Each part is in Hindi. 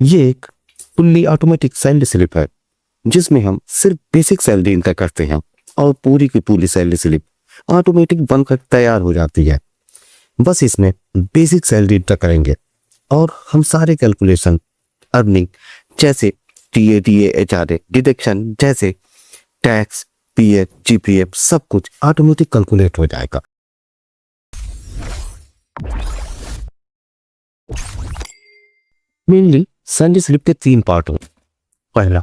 ये एक फुल्ली ऑटोमेटिक सैलरी स्लिप है जिसमें हम सिर्फ बेसिक सैलरी इंटर करते हैं और पूरी की पूरी सैलरी स्लिप ऑटोमेटिक बनकर तैयार हो जाती है। बस इसमें बेसिक सैलरी इंटर करेंगे और हम सारे कैलकुलेशन अर्निंग जैसे टीए डीए एचआरए डिडक्शन जैसे टैक्स पीएफ जीपीएफ सब कुछ ऑटोमेटिक कैलकुलेट हो जाएगा। मेनली सैलरी स्लिप के 3 पार्ट हों। पहला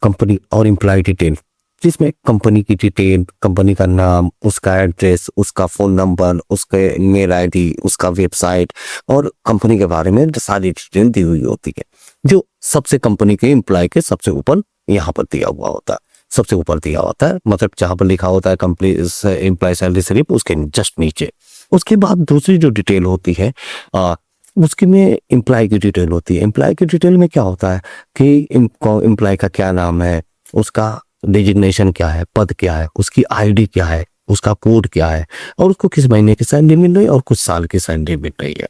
कंपनी और एम्प्लॉय डिटेल, जिसमें कंपनी की डिटेल, कंपनी का नाम, उसका एड्रेस, उसका फ़ोन नंबर, उसके मेल आईडी, उसका वेबसाइट और कंपनी के बारे में सारी डिटेल दी हुई होती है, जो सबसे कंपनी के एम्प्लॉय के सबसे ऊपर यहाँ पर दिया हुआ होता है। सबसे ऊपर दिया होता है मतलब जहाँ पर लिखा होता है कंपनी एम्प्लॉय सैलरी स्लिप, उसके जस्ट नीचे। उसके बाद दूसरी जो डिटेल होती है उसकी में एम्प्लॉय की डिटेल होती है। एम्प्लॉय की डिटेल में क्या होता है कि एम्प्लॉय का क्या नाम है, उसका डिजिग्नेशन क्या है, पद क्या है, उसकी आईडी क्या है, उसका कोड क्या है और उसको किस महीने की सैलरी मिल रही है और कुछ साल की सैलरी मिल रही है।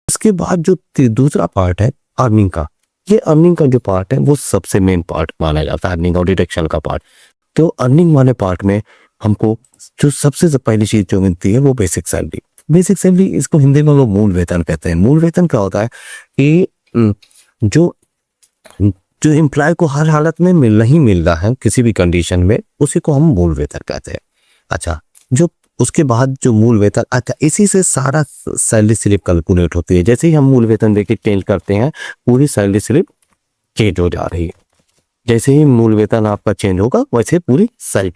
इसके बाद जो दूसरा पार्ट है अर्निंग का, ये अर्निंग का जो पार्ट है वो सबसे मेन पार्ट माना जाता है, अर्निंग और डिडक्शन का पार्ट। तो अर्निंग वाले पार्ट में हमको जो सबसे पहली चीज जो मिलती है वो बेसिक सैलरी। बेसिक सैलरी इसको हिंदी में वो मूल वेतन कहते हैं। मूल वेतन क्या होता है कि जो जो एम्प्लॉय को हर हालत में नहीं मिल रहा है किसी भी कंडीशन में, उसी को हम मूल वेतन कहते हैं। अच्छा, जो उसके बाद जो मूल वेतन, अच्छा इसी से सारा सैलरी स्लिप कैलकुलेट होती है। जैसे ही हम मूल वेतन देके चेंज करते हैं पूरी सैलरी स्लिप चेंज हो जा रही है। जैसे ही मूल वेतन आपका चेंज होगा वैसे पूरी सैलरी,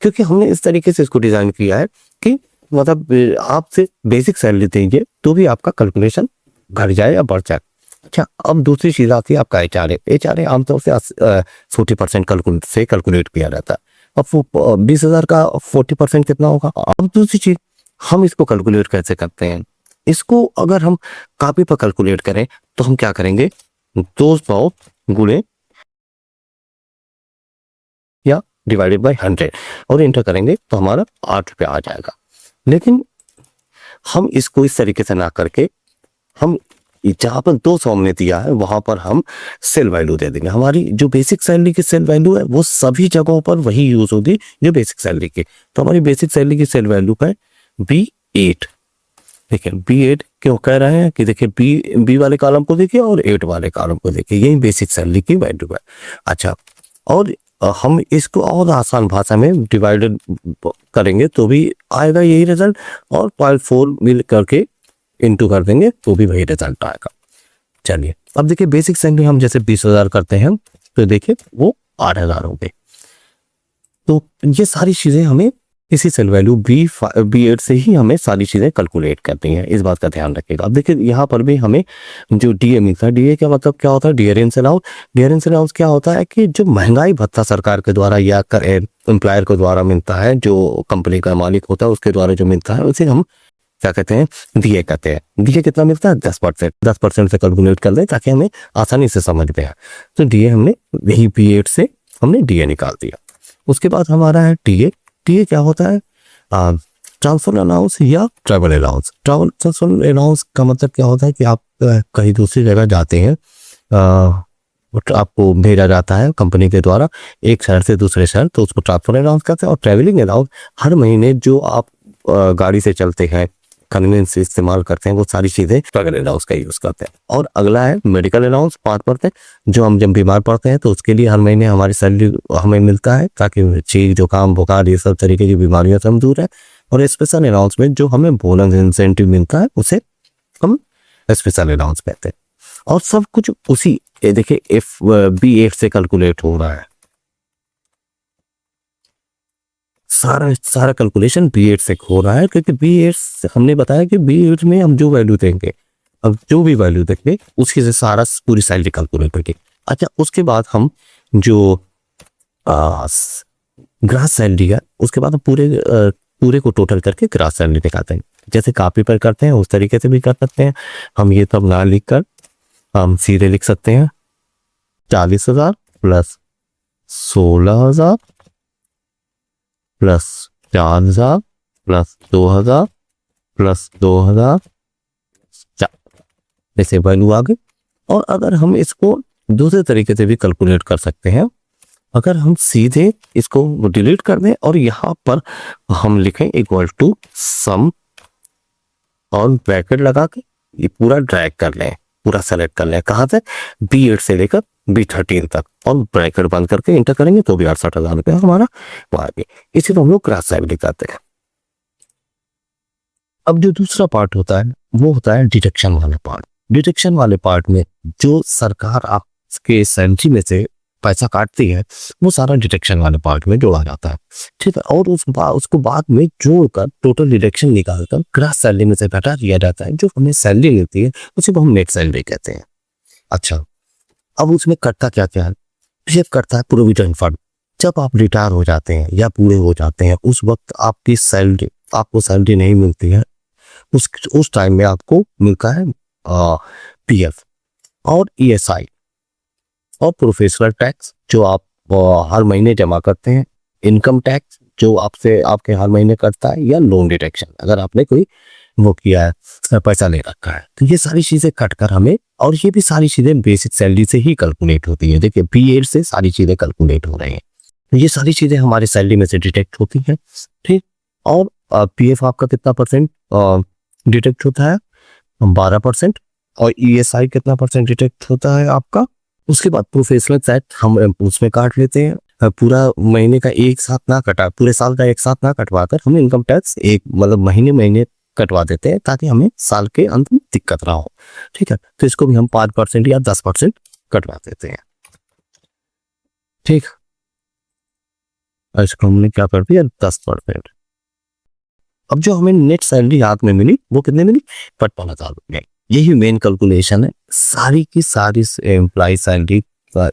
क्योंकि हमने इस तरीके से इसको डिजाइन किया है कि मतलब आपसे बेसिक सैलरी देंगे तो भी आपका कैलकुलेशन घट जाए या बढ़ जाए। अच्छा, अब दूसरी चीज आती है आपका एचआरए। एचआरए आमतौर से 40% कैलकुलेट किया जाता है। अब वो 20,000 का 40% कितना होगा। अब दूसरी चीज, हम इसको कैलकुलेट कैसे करते हैं। इसको अगर हम कॉपी पर कैलकुलेट करें तो हम क्या करेंगे, 200 गुणे या डिवाइडेड बाय 100 और इंटर करेंगे तो हमारा 8 रुपया आ जाएगा। लेकिन हम इसको इस तरीके से ना करके हम जहां पर 200 हमने दिया है वहां पर हम सेल वैल्यू दे देंगे। हमारी जो बेसिक सैलरी की सेल वैल्यू है वो सभी जगहों पर वही यूज होगी जो बेसिक सैलरी की। तो हमारी बेसिक सैलरी की सेल वैल्यू है B8। देखिए B8 क्यों कह रहे हैं कि देखिए बी वाले कॉलम को देखिए और 8 वाले कॉलम को देखिए, यही बेसिक सैलरी की वैल्यू है। अच्छा, और हम इसको और आसान भाषा में डिवाइडेड करेंगे तो भी आएगा यही रिजल्ट, और 0.4 मिल करके इंटू कर देंगे तो भी वही रिजल्ट आएगा। चलिए अब देखिए बेसिक सैलरी हम जैसे 20,000 करते हैं तो देखिए वो 8,000 हो गए। तो ये सारी चीजें हमें इसी सेल वैल्यू B8 से ही हमें सारी चीजें कैलकुलेट करती हैं, इस बात का ध्यान रखिएगा। अब देखिए यहाँ पर भी हमें जो डीए मिलता है, डीए का मतलब क्या होता है, डियरेंस अलाउंस। डियरेंस अलाउंस क्या होता है कि जो महंगाई भत्ता सरकार के द्वारा या एम्प्लॉयर के द्वारा मिलता है, जो कंपनी का मालिक होता है उसके द्वारा जो मिलता है उसे हम क्या कहते हैं, डीए कहते हैं। डीए कितना मिलता है, 10%। 10% से कैलकुलेट कर दें ताकि हमें आसानी से समझ में आए। तो डीए हमने यही B8 से हमने डीए निकाल दिया। उसके बाद हमारा है टीए। टीए क्या होता है, ट्रांसफर अलाउंस या ट्रैवल अलाउंस। ट्रांसफर अलाउंस का मतलब क्या होता है कि आप कहीं दूसरी जगह जाते हैं, आपको भेजा जाता है कंपनी के द्वारा एक शहर से दूसरे शहर, तो उसको ट्रांसफर अलाउंस कहते हैं। और ट्रैवलिंग अलाउंस, हर महीने जो आप गाड़ी से चलते हैं, कन्वीनियंस से इस्तेमाल करते हैं, वो सारी चीजें ट्रैवल अलाउंस का यूज करते हैं। और अगला है मेडिकल अलाउंस 5%, जो हम जब बीमार पड़ते हैं तो उसके लिए हर महीने हमारी सैलरी हमें मिलता है ताकि छींक जुकाम बुखार ये सब तरीके की बीमारियों से हम दूर हैं। और स्पेशल अलाउंस में जो हमें बोनस इंसेंटिव मिलता है उसे हम स्पेशल अलाउंस कहते हैं। और सब कुछ उसी देखिए B8 से कैलकुलेट हो रहा है। सारा सारा कैलकुलेशन B8 से हो रहा है, क्योंकि B8 से हमने बताया कि B8 में हम जो वैल्यू देंगे, अब जो भी वैल्यू देंगे उसकी से सारा पूरी सैलरी कैलकुलेट होगी। अच्छा, उसके बाद हम जो ग्रास सैलरी है उसके बाद हम पूरे को टोटल करके ग्रास सैलरी निकालते हैं। जैसे कॉपी पर करते हैं उस तरीके से भी कर सकते हैं। हम ये सब ना लिख कर हम सीधे लिख सकते हैं 40,000 प्लस 16,000 प्लस 4,000 प्लस 2,000 प्लस 2,000, ऐसे वैल्यू आ गई। और अगर हम इसको दूसरे तरीके से भी कैलकुलेट कर सकते हैं, अगर हम सीधे इसको डिलीट कर दें और यहाँ पर हम लिखें इक्वल टू सम और ब्रैकेट लगा के ये पूरा ड्रैग कर लें, पूरा सेलेक्ट कर लें, कहाँ से, B8 से लेकर B13 तक, और ब्रैकेट बंद करके इंटर करेंगे तो भी 68,000 रुपये हमारा वहां पे। इसी को हम लोग क्रॉस सैलरी कहते हैं। अब जो दूसरा पार्ट होता है वो होता है डिडक्शन वाला पार्ट। डिडक्शन वाले पार्ट में जो सरकार आपके सैलरी में से पैसा काटती है वो सारा डिडक्शन वाले पार्ट में जोड़ा जाता है, ठीक है। और उसको बाद में जोड़कर टोटल डिडक्शन निकालकर ग्रॉस सैलरी में से घटा दिया जाता है। जो हमें सैलरी मिलती है उसी को हम नेट सैलरी कहते हैं। अच्छा, अब उसमें कटता क्या क्या है, ये कटता है प्रोविडेंट फंड। जब आप रिटायर हो जाते हैं या पूरे हो जाते हैं उस वक्त आपको सैलरी नहीं मिलती है, उस टाइम में आपको मिलता है PF और ESI और प्रोफेशनल टैक्स जो आप हर महीने जमा करते हैं, इनकम टैक्स जो आपके हर महीने करता है, या लोन डिडक्शन अगर आपने कोई वो किया है, पैसा ले रखा है। तो ये सारी चीजें कटकर हमें, और ये भी सारी चीजें बेसिक सैलरी से ही कैलकुलेट होती है। देखिए B8 से सारी चीजें कैलकुलेट हो रही हैं, तो ये सारी चीजें हमारी सैलरी में से डिटेक्ट होती हैं, ठीक। और PF आपका कितना परसेंट डिटेक्ट होता है, 12%, और ESI कितना परसेंट डिटेक्ट होता है आपका। उसके बाद प्रोफेशनल टैक्स हम उसमें काट लेते हैं, पूरा महीने का एक साथ ना कटा, पूरे साल का एक साथ ना कटवाकर हम इनकम टैक्स एक मतलब महीने कटवा देते हैं ताकि हमें साल के अंत में दिक्कत ना हो, ठीक है। तो इसको भी हम 5% या 10% कटवा देते हैं, ठीक। इसको हमने क्या कर दिया, 10%। अब जो हमें नेट सैलरी हाथ में मिली वो कितने मिली, 55,000 रुपये। यही मेन कैलकुलेशन है, सारी की सारी एम्प्लॉय सैलरी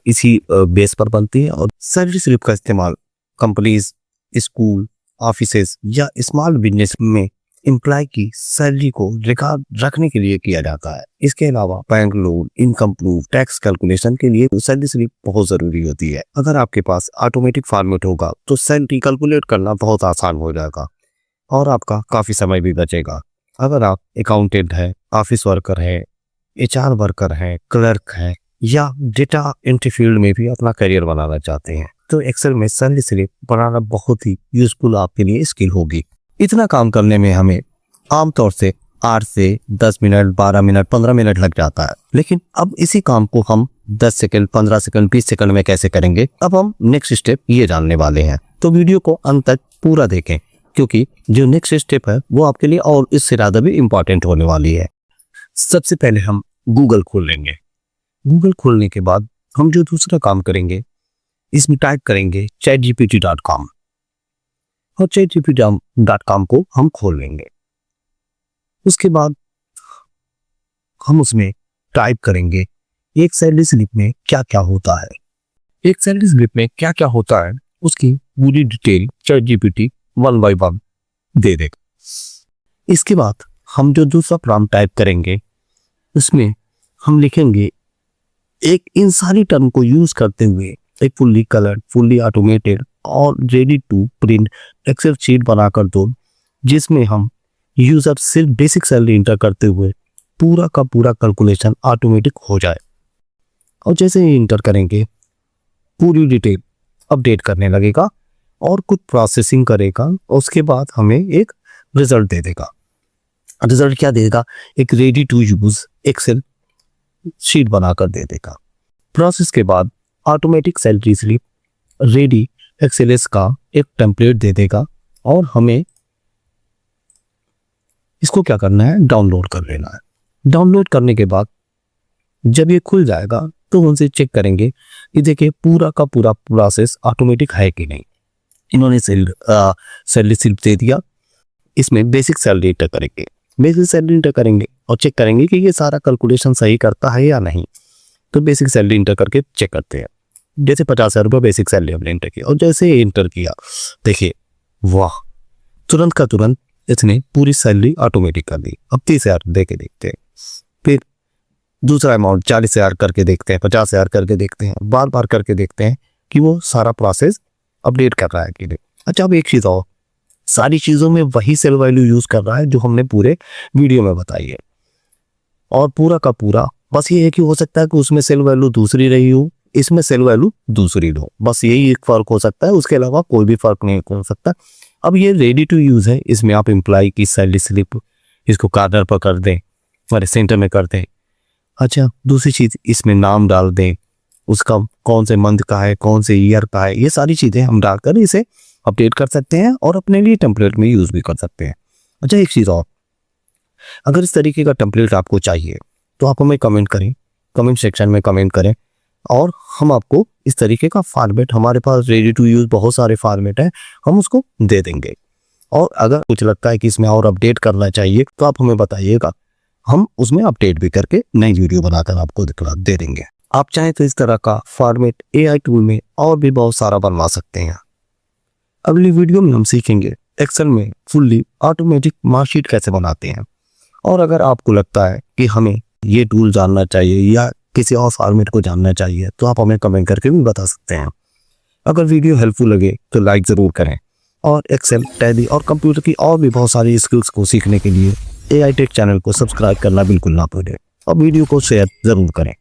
इसी बेस पर बनती है। और सैलरी स्लिप का इस्तेमाल कंपनीज, स्कूल, ऑफिसेज या स्मॉल बिजनेस में एम्प्लॉय की सैलरी को रिकॉर्ड रखने के लिए किया जाता है। इसके अलावा bank loan, income proof, tax calculation के लिए सैलरी स्लिप बहुत जरूरी होती है। अगर आपके पास ऑटोमेटिक फॉर्मेट होगा तो सैलरी कैलकुलेट करना बहुत आसान हो जाएगा और आपका काफी समय भी बचेगा। अगर आप अकाउंटेंट है, ऑफिस वर्कर है, HR वर्कर है, क्लर्क है, या डेटा एंट्री फील्ड में भी अपना करियर बनाना चाहते हैं तो एक्सेल में सैलरी स्लिप बनाना बहुत ही यूजफुल आपके लिए स्किल होगी। इतना काम करने में हमें आमतौर से 8 से 10 मिनट, 12 मिनट, 15 मिनट लग जाता है। लेकिन अब इसी काम को हम 10 सेकंड, 15 सेकंड, 20 सेकंड में कैसे करेंगे, अब हम नेक्स्ट स्टेप ये जानने वाले हैं। तो वीडियो को अंत तक पूरा देखें क्योंकि जो नेक्स्ट स्टेप है वो आपके लिए और इससे ज्यादा भी इंपॉर्टेंट होने वाली है। सबसे पहले हम गूगल खोल लेंगे। गूगल खोलने के बाद हम जो दूसरा काम करेंगे, इसमें टाइप करेंगे chatgpt.com और chatgpt.com को हम खोल लेंगे। उसके बाद हम उसमें टाइप करेंगे एक सैलरी स्लिप में क्या क्या होता है। एक सैलरी स्लिप में क्या क्या होता है उसकी पूरी डिटेल ChatGPT 1 by 1 दे देगा। इसके बाद हम जो दूसरा प्रॉम्प्ट टाइप करेंगे उसमें हम लिखेंगे एक इन सारी टर्म को यूज करते हुए एक फुल्ली कलर्ड, फुल्ली ऑटोमेटेड और ready to print excel sheet बनाकर दो जिसमें हम यूजर सिर्फ बेसिक सैलरी इंटर करते हुए पूरा का पूरा कैलकुलेशन ऑटोमेटिक हो जाए। और जैसे ही इंटर करेंगे पूरी डिटेल अपडेट करने लगेगा और कुछ प्रोसेसिंग करेगा। उसके बाद हमें एक रिजल्ट दे देगा। रिजल्ट क्या देगा, एक ready to use excel sheet बनाकर दे देगा। प्रोसेस के बाद ऑटोमेटिक सैलरी स्लिप रेडी एक्सेलएस का एक टेम्पलेट दे देगा और हमें इसको क्या करना है, डाउनलोड कर लेना है। डाउनलोड करने के बाद जब ये खुल जाएगा तो उनसे चेक करेंगे कि देखिए पूरा का पूरा प्रोसेस ऑटोमेटिक है कि नहीं। इन्होंने सैलरी स्लिप दे दिया, इसमें बेसिक सैलरी इंटर करेंगे। बेसिक सैलरी इंटर करेंगे और चेक करेंगे कि ये सारा कैलकुलेशन सही करता है या नहीं। तो बेसिक सैलरी इंटर करके चेक करते हैं। जैसे 50,000 रुपये बेसिक सैलरी हमने इंटर किया और जैसे ही इंटर किया देखिए वाह, तुरंत का तुरंत इसने पूरी सैलरी ऑटोमेटिक कर दी। अब 30,000 दे के देखते हैं, फिर दूसरा अमाउंट 40,000 करके देखते हैं, 50,000 करके देखते हैं, बार बार करके देखते हैं कि वो सारा प्रोसेस अपडेट कर रहा है कि नहीं। अच्छा, अब एक चीज़ और, सारी चीज़ों में वही सेल वैल्यू यूज कर रहा है जो हमने पूरे वीडियो में बताई है और पूरा का पूरा बस ये है कि हो सकता है कि उसमें सेल वैल्यू दूसरी रही हो, इसमें सेल वैल्यू दूसरी हो, बस यही एक फ़र्क हो सकता है, उसके अलावा कोई भी फ़र्क नहीं हो सकता। अब ये रेडी टू यूज़ है, इसमें आप एम्प्लॉय की सैलरी स्लिप इसको कार्नर पर कर दें, हमारे सेंटर में कर दें। अच्छा, दूसरी चीज़ इसमें नाम डाल दें, उसका कौन से मंथ का है, कौन से ईयर का है, ये सारी चीज़ें हम डालकर इसे अपडेट कर सकते हैं और अपने लिए टेम्पलेट में यूज़ भी कर सकते हैं। अच्छा, एक चीज़ और, अगर इस तरीके का टेम्पलेट आपको चाहिए तो आप हमें कमेंट करें, कमेंट सेक्शन में कमेंट करें और हम आपको इस तरीके का फॉर्मेट, हमारे पास रेडी टू यूज़ बहुत सारे फॉर्मेट हैं, हम उसको दे देंगे। और अगर कुछ लगता है कि इसमें और अपडेट करना चाहिए तो आप हमें बताइएगा, हम उसमें अपडेट भी करके नई वीडियो बनाकर आपको दिखला दे देंगे। आप चाहें तो इस तरह का फॉर्मेट एआई टूल में और भी बहुत सारा बनवा सकते हैं। अगली वीडियो में हम सीखेंगे एक्सेल में फुल्ली ऑटोमेटिक मार्कशीट कैसे बनाते हैं। और अगर आपको लगता है कि हमें ये टूल जानना चाहिए या किसी और फॉर्मेट को जानना चाहिए तो आप हमें कमेंट करके भी बता सकते हैं। अगर वीडियो हेल्पफुल लगे तो लाइक ज़रूर करें और एक्सेल, टैली और कंप्यूटर की और भी बहुत सारी स्किल्स को सीखने के लिए एआई टेक चैनल को सब्सक्राइब करना बिल्कुल ना भूलें और वीडियो को शेयर ज़रूर करें।